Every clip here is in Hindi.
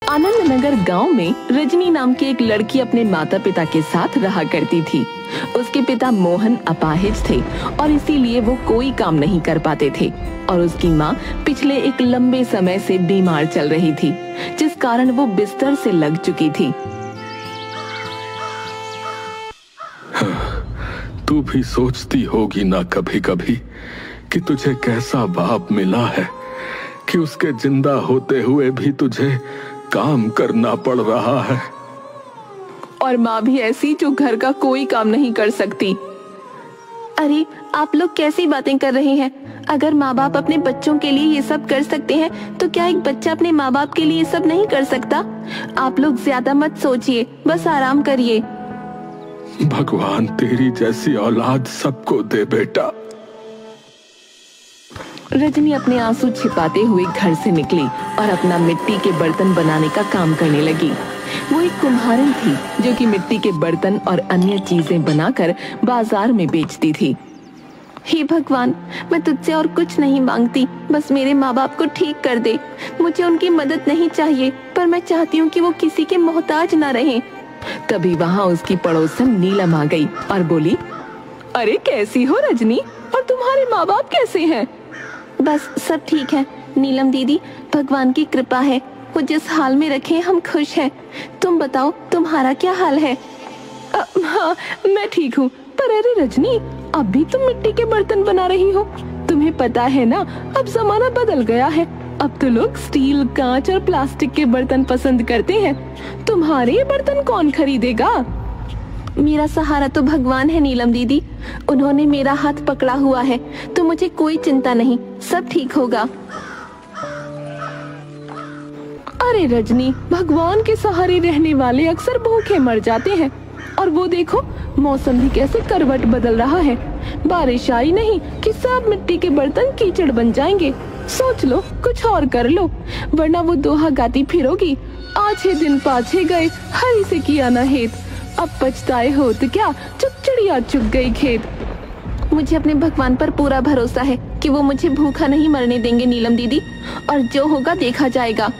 आनंद नगर गाँव में रजनी नाम की एक लड़की अपने माता पिता के साथ रहा करती थी। उसके पिता मोहन अपाहिज थे और इसीलिए वो कोई काम नहीं कर पाते थे और उसकी माँ पिछले एक लंबे समय से बीमार चल रही थी, जिस कारण वो बिस्तर से लग चुकी थी। तू भी सोचती होगी ना कभी कभी कि तुझे कैसा बाप मिला है कि उसके जिंदा होते हुए भी तुझे काम करना पड़ रहा है। और माँ भी ऐसी जो घर का कोई काम नहीं कर सकती। अरे आप लोग कैसी बातें कर रहे हैं? अगर माँ बाप अपने बच्चों के लिए ये सब कर सकते हैं तो क्या एक बच्चा अपने माँ बाप के लिए ये सब नहीं कर सकता? आप लोग ज्यादा मत सोचिए, बस आराम करिए। भगवान तेरी जैसी औलाद सबको दे बेटा। रजनी अपने आंसू छिपाते हुए घर से निकली और अपना मिट्टी के बर्तन बनाने का काम करने लगी। वो एक कुम्हारन थी जो कि मिट्टी के बर्तन और अन्य चीजें बनाकर बाजार में बेचती थी। हे भगवान, मैं तुझसे और कुछ नहीं मांगती, बस मेरे माँ बाप को ठीक कर दे। मुझे उनकी मदद नहीं चाहिए, पर मैं चाहती हूँ कि वो किसी के मोहताज ना रहें। तभी वहाँ उसकी पड़ोसन नीलम आ गई और बोली, अरे कैसी हो रजनी, और तुम्हारे माँ बाप कैसे हैं? बस सब ठीक है नीलम दीदी, भगवान की कृपा है। वो जिस हाल में रखे हम खुश हैं। तुम बताओ, तुम्हारा क्या हाल है? हाँ मैं ठीक हूँ, पर अरे रजनी, अब भी तुम मिट्टी के बर्तन बना रही हो? तुम्हें पता है ना, अब जमाना बदल गया है। अब तो लोग स्टील, कांच और प्लास्टिक के बर्तन पसंद करते हैं। तुम्हारे ये बर्तन कौन खरीदेगा? मेरा सहारा तो भगवान है नीलम दीदी, उन्होंने मेरा हाथ पकड़ा हुआ है, तो मुझे कोई चिंता नहीं, सब ठीक होगा। अरे रजनी, भगवान के सहारे रहने वाले अक्सर भूखे मर जाते हैं। और वो देखो, मौसम भी कैसे करवट बदल रहा है। बारिश आई नहीं कि सब मिट्टी के बर्तन कीचड़ बन जाएंगे। सोच लो, कुछ और कर लो, वरना वो दोहा गाती फिरोगी, आछे दिन पाछे गए, हरी से किया ना हेत, अब पछताए हो तो क्या, जब चिड़िया चुग गई खेत। मुझे अपने भगवान पर पूरा भरोसा है कि वो मुझे भूखा नहीं मरने देंगे नीलम दीदी, और जो होगा देखा जाएगा।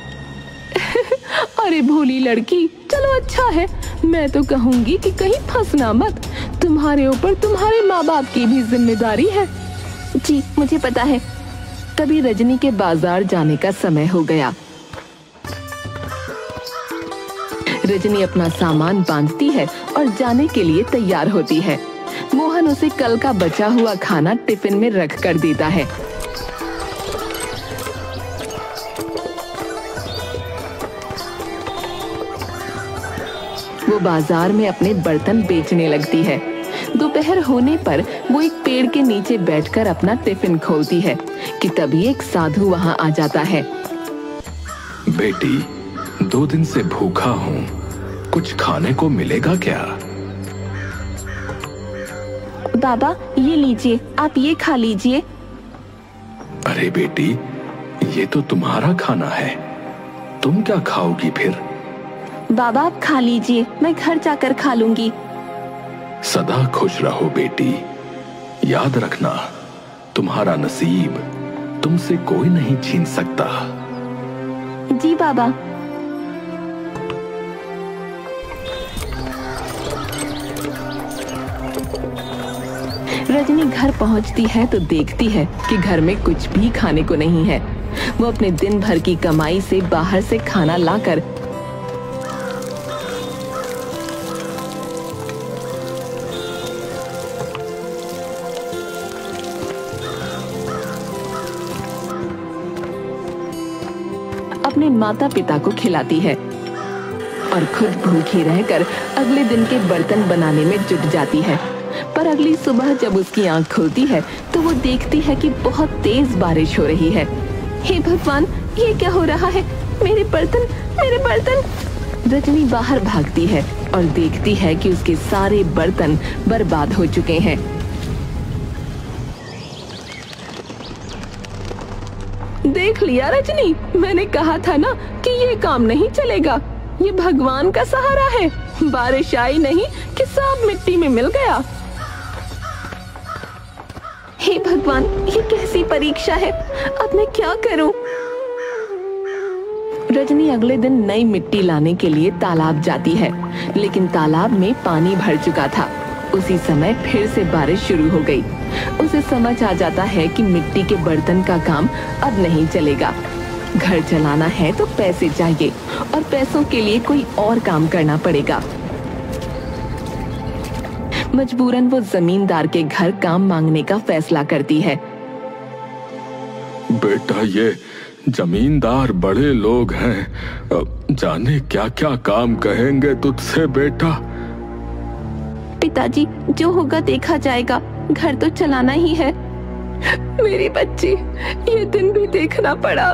अरे भोली लड़की, चलो अच्छा है, मैं तो कहूँगी कि कहीं फंसना मत। तुम्हारे ऊपर तुम्हारे माँ बाप की भी जिम्मेदारी है। जी मुझे पता है। तभी रजनी के बाजार जाने का समय हो गया। रजनी अपना सामान बांधती है और जाने के लिए तैयार होती है। मोहन उसे कल का बचा हुआ खाना टिफिन में रख कर देता है। वो बाजार में अपने बर्तन बेचने लगती है। दोपहर होने पर वो एक पेड़ के नीचे बैठकर अपना टिफिन खोलती है कि तभी एक साधु वहाँ आ जाता है। बेटी, 2 दिन से भूखा हूँ, कुछ खाने को मिलेगा क्या? बाबा ये लीजिए, आप ये खा लीजिए। अरे बेटी, ये तो तुम्हारा खाना है, तुम क्या खाओगी फिर? बाबा आप खा लीजिए, मैं घर जाकर खा लूंगी। सदा खुश रहो बेटी, याद रखना, तुम्हारा नसीब तुमसे कोई नहीं छीन सकता। जी बाबा। रजनी घर पहुंचती है तो देखती है कि घर में कुछ भी खाने को नहीं है। वो अपने दिन भर की कमाई से बाहर से खाना लाकर अपने माता पिता को खिलाती है और खुद भूखी रहकर अगले दिन के बर्तन बनाने में जुट जाती है। पर अगली सुबह जब उसकी आंख खुलती है तो वो देखती है कि बहुत तेज बारिश हो रही है। हे भगवान, ये क्या हो रहा है? मेरे बर्तन, मेरे बर्तन! रजनी बाहर भागती है और देखती है कि उसके सारे बर्तन बर्बाद हो चुके हैं। देख लिया रजनी, मैंने कहा था ना कि ये काम नहीं चलेगा। ये भगवान का सहारा है, बारिश आई नहीं कि सब मिट्टी में मिल गया। हे भगवान, ये कैसी परीक्षा है, अब मैं क्या करूं? रजनी अगले दिन नई मिट्टी लाने के लिए तालाब जाती है, लेकिन तालाब में पानी भर चुका था। उसी समय फिर से बारिश शुरू हो गई। उसे समझ आ जाता है कि मिट्टी के बर्तन का काम अब नहीं चलेगा। घर चलाना है तो पैसे चाहिए और पैसों के लिए कोई और काम करना पड़ेगा। मजबूरन वो जमींदार के घर काम मांगने का फैसला करती है। बेटा, ये जमींदार बड़े लोग हैं, जाने क्या क्या काम कहेंगे तुझसे बेटा। पिताजी, जो होगा देखा जाएगा, घर तो चलाना ही है। मेरी बच्ची, ये दिन भी देखना पड़ा।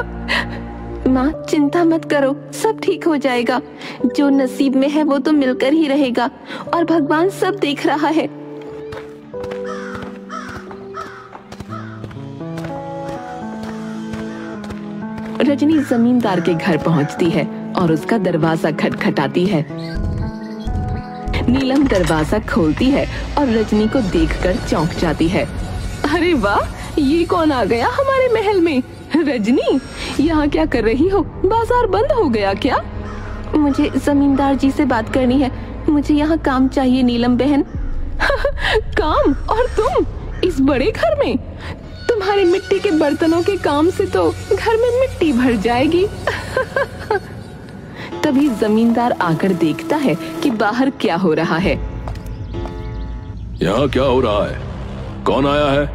माँ, चिंता मत करो, सब ठीक हो जाएगा। जो नसीब में है वो तो मिलकर ही रहेगा और भगवान सब देख रहा है। रजनी जमींदार के घर पहुंचती है और उसका दरवाजा खटखटाती है। नीलम दरवाजा खोलती है और रजनी को देखकर चौंक जाती है। अरे वाह, ये कौन आ गया हमारे महल में? रजनी, यहाँ क्या कर रही हो? बाजार बंद हो गया क्या? मुझे जमींदार जी से बात करनी है। मुझे यहाँ काम चाहिए नीलम बहन। काम? और तुम इस बड़े घर में? तुम्हारे मिट्टी के बर्तनों के काम से तो घर में मिट्टी भर जाएगी। तभी जमींदार आकर देखता है कि बाहर क्या हो रहा है। यहाँ क्या हो रहा है? कौन आया है?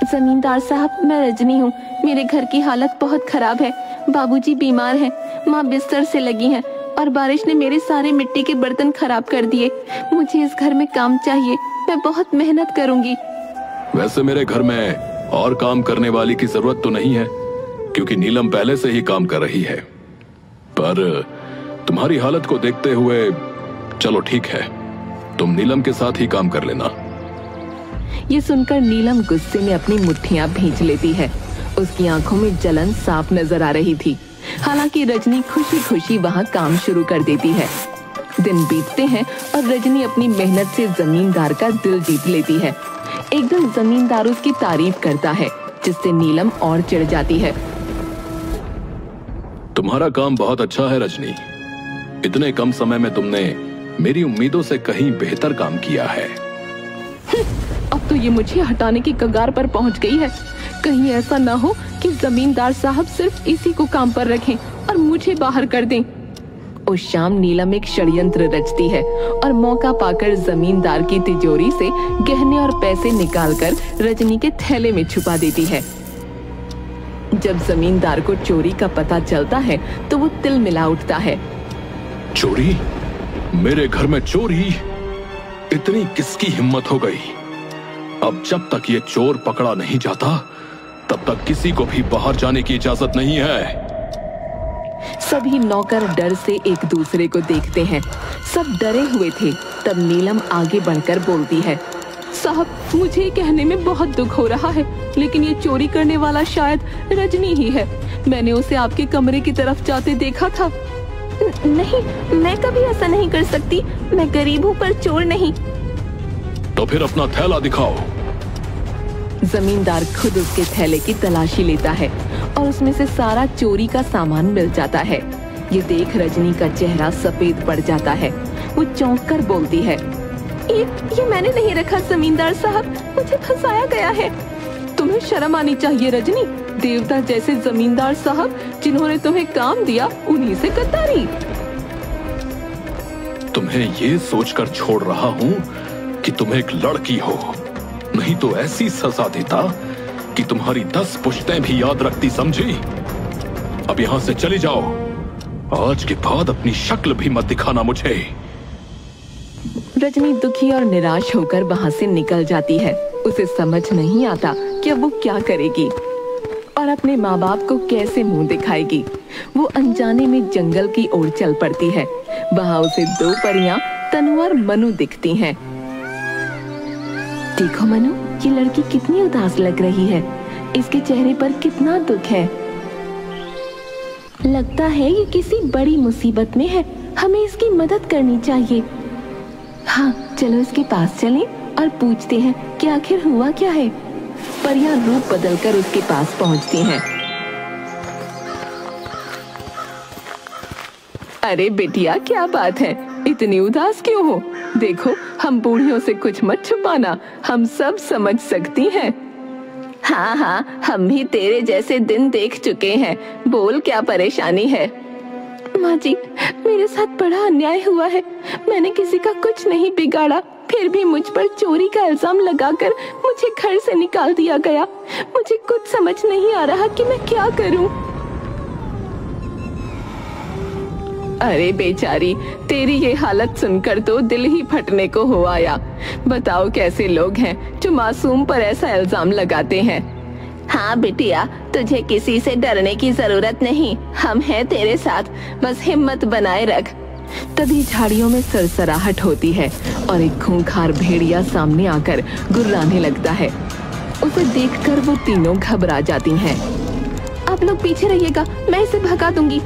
जमींदार साहब, मैं रजनी हूँ। मेरे घर की हालत बहुत खराब है। बाबूजी बीमार हैं, माँ बिस्तर से लगी हैं और बारिश ने मेरे सारे मिट्टी के बर्तन खराब कर दिए। मुझे इस घर में काम चाहिए, मैं बहुत मेहनत करूँगी। वैसे मेरे घर में और काम करने वाली की जरूरत तो नहीं है, क्योंकि नीलम पहले से ही काम कर रही है। पर तुम्हारी हालत को देखते हुए चलो ठीक है, तुम नीलम के साथ ही काम कर लेना। ये सुनकर नीलम गुस्से में अपनी मुट्ठियां भींच लेती है। उसकी आंखों में जलन साफ नजर आ रही थी। हालांकि रजनी खुशी खुशी वहाँ काम शुरू कर देती है। दिन बीतते हैं और रजनी अपनी मेहनत से जमींदार का दिल जीत लेती है। एक दिन जमींदार उसकी तारीफ करता है, जिससे नीलम और चिढ़ जाती है। तुम्हारा काम बहुत अच्छा है रजनी। इतने कम समय में तुमने मेरी उम्मीदों से कहीं बेहतर काम किया है। अब तो ये मुझे हटाने की कगार पर पहुंच गई है। कहीं ऐसा ना हो कि जमींदार साहब सिर्फ इसी को काम पर रखें और मुझे बाहर कर दें। उस शाम नीलम एक षड्यंत्र रचती है और मौका पाकर जमींदार की तिजोरी से गहने और पैसे निकालकर रजनी के थैले में छुपा देती है। जब जमींदार को चोरी का पता चलता है तो वो तिलमिला उठता है। चोरी? मेरे घर में चोरी? इतनी किसकी हिम्मत हो गई? अब जब तक ये चोर पकड़ा नहीं जाता तब तक किसी को भी बाहर जाने की इजाजत नहीं है। सभी नौकर डर से एक दूसरे को देखते हैं। सब डरे हुए थे। तब नीलम आगे बढ़कर बोलती है, साहब, मुझे कहने में बहुत दुख हो रहा है, लेकिन ये चोरी करने वाला शायद रजनी ही है। मैंने उसे आपके कमरे की तरफ जाते देखा था। नहीं, मैं कभी ऐसा नहीं कर सकती। मैं गरीब हूँ पर चोर नहीं। तो फिर अपना थैला दिखाओ। जमींदार खुद उसके थैले की तलाशी लेता है और उसमें से सारा चोरी का सामान मिल जाता है। ये देख रजनी का चेहरा सफेद पड़ जाता है। वो चौंक कर बोलती है, ये मैंने नहीं रखा जमींदार साहब, मुझे फंसाया गया है। तुम्हें शर्म आनी चाहिए रजनी। देवता जैसे जमींदार साहब जिन्होंने तुम्हें काम दिया, उन्हीं से गद्दारी। तुम्हें ये सोचकर छोड़ रहा हूँ कि तुम एक लड़की हो, नहीं तो ऐसी सजा देता कि तुम्हारी 10 पुश्तें भी याद रखती, समझी? अब यहाँ से चली जाओ। आज के बाद अपनी शक्ल भी मत दिखाना मुझे। रजनी दुखी और निराश होकर वहाँ से निकल जाती है। उसे समझ नहीं आता कि अब वो क्या करेगी और अपने माँ बाप को कैसे मुंह दिखाएगी। वो अनजाने में जंगल की ओर चल पड़ती है। वहाँ उसे 2 परियां तनु और मनु दिखती हैं। देखो मनु, ये लड़की कितनी उदास लग रही है। इसके चेहरे पर कितना दुख है। लगता है ये किसी बड़ी मुसीबत में है। हमें इसकी मदद करनी चाहिए। हाँ, चलो इसके पास चलें और पूछते हैं कि आखिर हुआ क्या है। परियां रूप बदलकर उसके पास पहुंचती हैं। अरे बिटिया, क्या बात है, इतनी उदास क्यों हो? देखो, हम बूढ़ियों से कुछ मत छुपाना, हम सब समझ सकती हैं। हाँ हाँ, हम भी तेरे जैसे दिन देख चुके हैं। बोल, क्या परेशानी है? माँ जी, मेरे साथ बड़ा अन्याय हुआ है। मैंने किसी का कुछ नहीं बिगाड़ा, फिर भी मुझ पर चोरी का इल्जाम लगाकर मुझे घर से निकाल दिया गया। मुझे कुछ समझ नहीं आ रहा कि मैं क्या करूं। अरे बेचारी, तेरी ये हालत सुनकर तो दिल ही फटने को हो आया। बताओ, कैसे लोग हैं जो मासूम पर ऐसा इल्जाम लगाते हैं। हाँ बिटिया, तुझे किसी से डरने की जरूरत नहीं, हम हैं तेरे साथ, बस हिम्मत बनाए रख। तभी झाड़ियों में सरसराहट होती है और एक खूंखार भेड़िया सामने आकर गुर्राने लगता है। उसे देखकर वो तीनों घबरा जाती हैं। आप लोग पीछे रहिएगा, मैं इसे भगा दूंगी।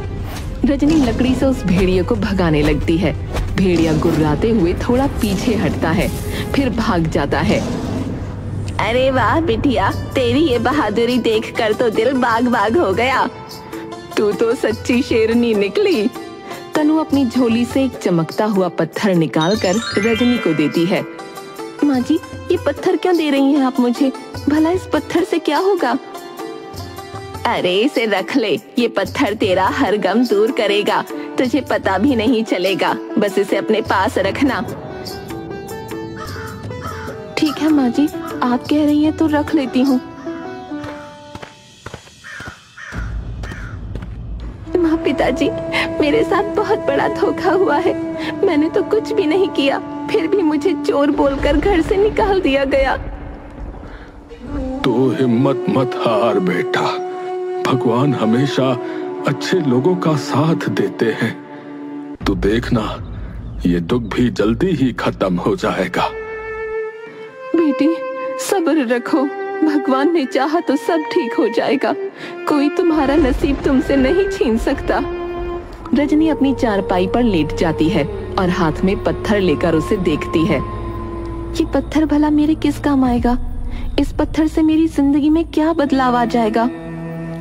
रजनी लकड़ी से उस भेड़िए को भगाने लगती है। भेड़िया गुर्राते हुए थोड़ा पीछे हटता है, फिर भाग जाता है। अरे वाह बिटिया, तेरी ये बहादुरी देखकर तो दिल बाग बाग हो गया। तू तो सच्ची शेरनी निकली। तनु अपनी झोली से एक चमकता हुआ पत्थर निकालकर रजनी को देती है। माँ जी, ये पत्थर क्यों दे रही हैं आप मुझे? भला इस पत्थर से क्या होगा? अरे इसे रख ले, ये पत्थर तेरा हर गम दूर करेगा, तुझे पता भी नहीं चलेगा। बस इसे अपने पास रखना। ठीक है माँ जी, आप कह रही हैं तो रख लेती हूँ। माँ, पिताजी, मेरे साथ बहुत बड़ा धोखा हुआ है। मैंने तो कुछ भी नहीं किया, फिर भी मुझे चोर बोलकर घर से निकाल दिया गया। तो हिम्मत मत हार बेटा, भगवान हमेशा अच्छे लोगों का साथ देते हैं। तू देखना, ये दुख भी जल्दी ही खत्म हो जाएगा। बेटी, सब्र रखो, भगवान ने चाहा तो सब ठीक हो जाएगा। कोई तुम्हारा नसीब तुमसे नहीं छीन सकता। रजनी अपनी चारपाई पर लेट जाती है और हाथ में पत्थर लेकर उसे देखती है। ये पत्थर भला मेरे किस काम आएगा? इस पत्थर से मेरी जिंदगी में क्या बदलाव आ जाएगा?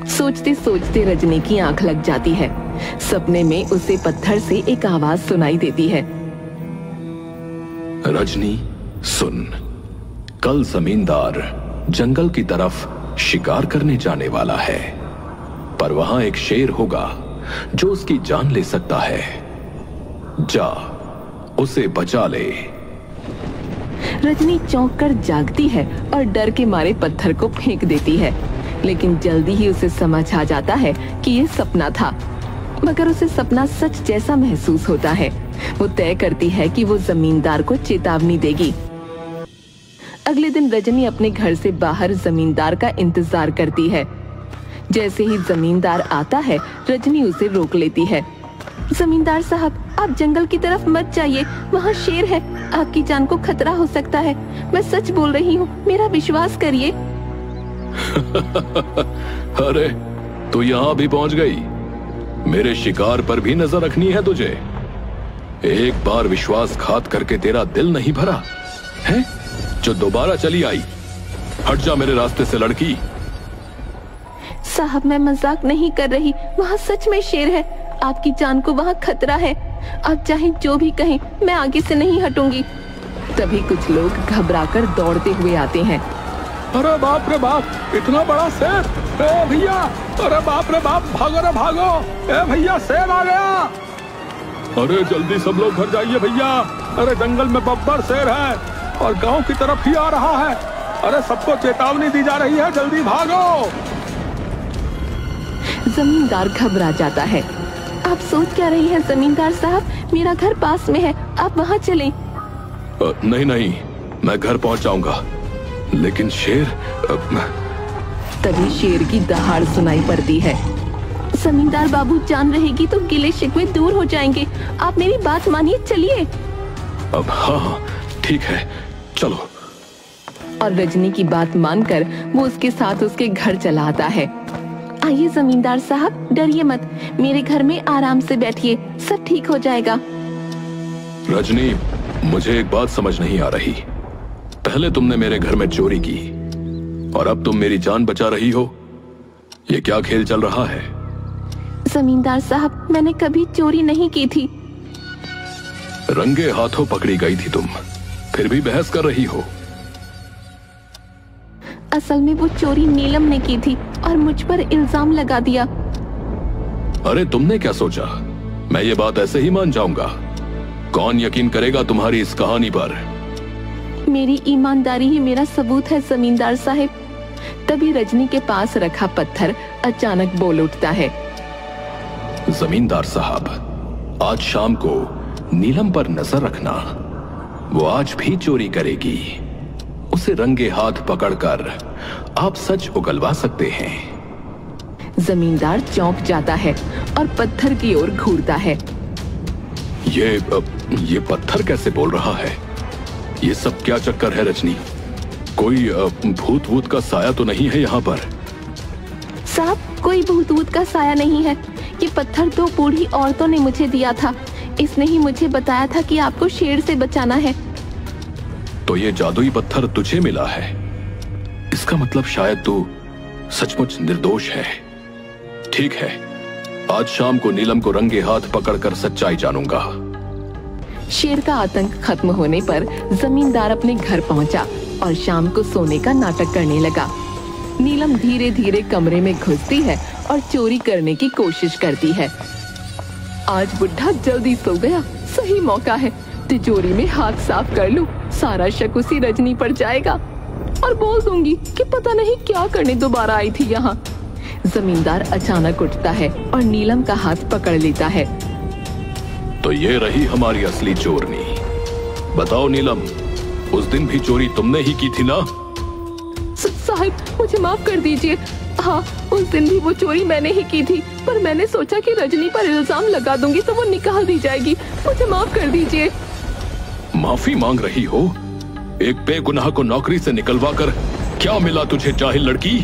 सोचते सोचते रजनी की आंख लग जाती है। सपने में उसे पत्थर से एक आवाज सुनाई देती है। रजनी सुन, कल जमींदार जंगल की तरफ शिकार करने जाने वाला है, पर वहां एक शेर होगा जो उसकी जान ले सकता है। जा, उसे बचा ले। रजनी चौंक कर जागती है और डर के मारे पत्थर को फेंक देती है, लेकिन जल्दी ही उसे समझ आ जाता है कि ये सपना था। मगर उसे सपना सच जैसा महसूस होता है। वो तय करती है कि वो जमींदार को चेतावनी देगी। अगले दिन रजनी अपने घर से बाहर जमींदार का इंतजार करती है। जैसे ही जमींदार आता है, रजनी उसे रोक लेती है। जमींदार साहब, आप जंगल की तरफ मत जाइए, वहाँ शेर है, आपकी जान को खतरा हो सकता है। मैं सच बोल रही हूँ, मेरा विश्वास करिए। अरे, तू यहाँ भी पहुँच गई? मेरे शिकार पर भी नजर रखनी है तुझे। एक बार विश्वासघात करके तेरा दिल नहीं भरा है जो दोबारा चली आई? हट जा मेरे रास्ते से लड़की। साहब, मैं मजाक नहीं कर रही, वहाँ सच में शेर है, आपकी जान को वहाँ खतरा है। आप चाहे जो भी कहें, मैं आगे से नहीं हटूंगी। तभी कुछ लोग घबराकर दौड़ते हुए आते हैं। अरे बाप रे बाप, इतना बड़ा शेर! ए भैया, अरे बाप रे बाप, भागो रे भागो! ए भैया, शेर आ गया! अरे जल्दी सब लोग घर जाइए भैया, अरे जंगल में बब्बर शेर है और गांव की तरफ ही आ रहा है। अरे सबको चेतावनी दी जा रही है, जल्दी भागो! जमींदार घबरा जाता है। आप सोच क्या रही हैं जमींदार साहब? मेरा घर पास में है, आप वहाँ चलें। नहीं नहीं, मैं घर पहुँच जाऊंगा, लेकिन शेर। तभी शेर की दहाड़ सुनाई पड़ती है। जमींदार बाबू, जान रहेगी तो गिले शिकवे दूर हो जाएंगे, आप मेरी बात मानिए, चलिए। अब हाँ, ठीक है, चलो। और रजनी की बात मानकर वो उसके साथ उसके घर चला आता है। आइए जमींदार साहब, डरिए मत, मेरे घर में आराम से बैठिए, सब ठीक हो जाएगा। रजनी, मुझे एक बात समझ नहीं आ रही। पहले तुमने मेरे घर में चोरी की और अब तुम मेरी जान बचा रही हो। ये क्या खेल चल रहा है? जमींदार साहब, मैंने कभी चोरी नहीं की थी। रंगे हाथों पकड़ी गई थी तुम, फिर भी बहस कर रही हो। असल में वो चोरी नीलम ने की थी और मुझ पर इल्जाम लगा दिया। अरे तुमने क्या सोचा मैं ये बात ऐसे ही मान जाऊंगा? कौन यकीन करेगा तुम्हारी इस कहानी पर? मेरी ईमानदारी ही मेरा सबूत है जमींदार साहब। तभी रजनी के पास रखा पत्थर अचानक बोल उठता है। जमींदार साहब, आज शाम को नीलम पर नजर रखना। वो आज भी चोरी करेगी। उसे रंगे हाथ पकड़कर आप सच उगलवा सकते हैं। जमींदार चौंक जाता है और पत्थर की ओर घूरता है। ये पत्थर कैसे बोल रहा है? ये सब क्या चक्कर है रजनी? कोई भूत वूत का साया तो नहीं है यहाँ पर? साहब, कोई भूत वूत का साया नहीं है। ये पत्थर 2 बूढ़ी औरतों ने मुझे दिया था। इसने ही मुझे बताया था कि आपको शेर से बचाना है। तो ये जादुई पत्थर तुझे मिला है? इसका मतलब शायद तू सचमुच निर्दोष है। ठीक है, आज शाम को नीलम को रंगे हाथ पकड़कर सच्चाई जानूंगा। शेर का आतंक खत्म होने पर जमींदार अपने घर पहुंचा और शाम को सोने का नाटक करने लगा। नीलम धीरे धीरे कमरे में घुसती है और चोरी करने की कोशिश करती है। आज बुढ़ा जल्दी सो गया, सही मौका है। तिजोरी में हाथ साफ कर लूं, सारा शक उसी रजनी पर जाएगा और बोल दूंगी कि पता नहीं क्या करने दोबारा आई थी यहाँ। जमींदार अचानक उठता है और नीलम का हाथ पकड़ लेता है। तो ये रही हमारी असली चोरनी। बताओ नीलम, उस दिन भी चोरी तुमने ही की थी ना? साहब, मुझे माफ कर दीजिए। हाँ, उस दिन भी वो चोरी मैंने ही की थी, पर मैंने सोचा कि रजनी पर इल्जाम लगा दूंगी तो वो निकाल दी जाएगी। मुझे माफ कर दीजिए। माफी मांग रही हो? एक बेगुनाह को नौकरी से निकलवा कर क्या मिला तुझे, जाहिल लड़की?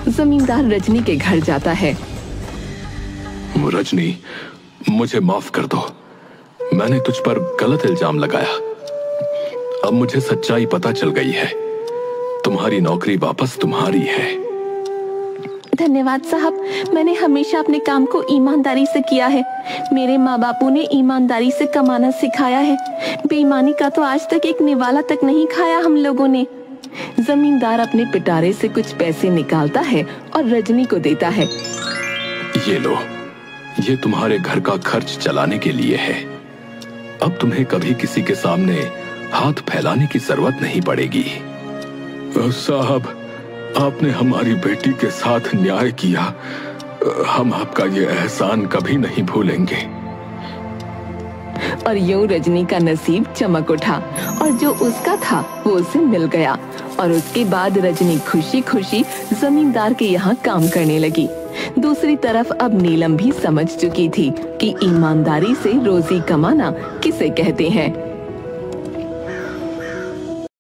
जमींदार रजनी के घर जाता है। रजनी, मुझे माफ कर दो। मैंने तुझ पर गलत इल्जाम लगाया। अब मुझे सच्चाई पता चल गई है। तुम्हारी नौकरी वापस तुम्हारी है। धन्यवाद साहब, मैंने हमेशा अपने काम को ईमानदारी से किया है। मेरे माँ बापू ने ईमानदारी से कमाना सिखाया है। बेईमानी का तो आज तक एक निवाला तक नहीं खाया हम लोगों ने। जमींदार अपने पिटारे से कुछ पैसे निकालता है और रजनी को देता है। ये लो, ये तुम्हारे घर का खर्च चलाने के लिए है। अब तुम्हें कभी किसी के सामने हाथ फैलाने की जरूरत नहीं पड़ेगी। साहब, आपने हमारी बेटी के साथ न्याय किया। हम आपका ये एहसान कभी नहीं भूलेंगे। और यूं रजनी का नसीब चमक उठा और जो उसका था वो उसे मिल गया। और उसके बाद रजनी खुशी खुशी जमींदार के यहाँ काम करने लगी। दूसरी तरफ अब नीलम भी समझ चुकी थी कि ईमानदारी से रोजी कमाना किसे कहते हैं।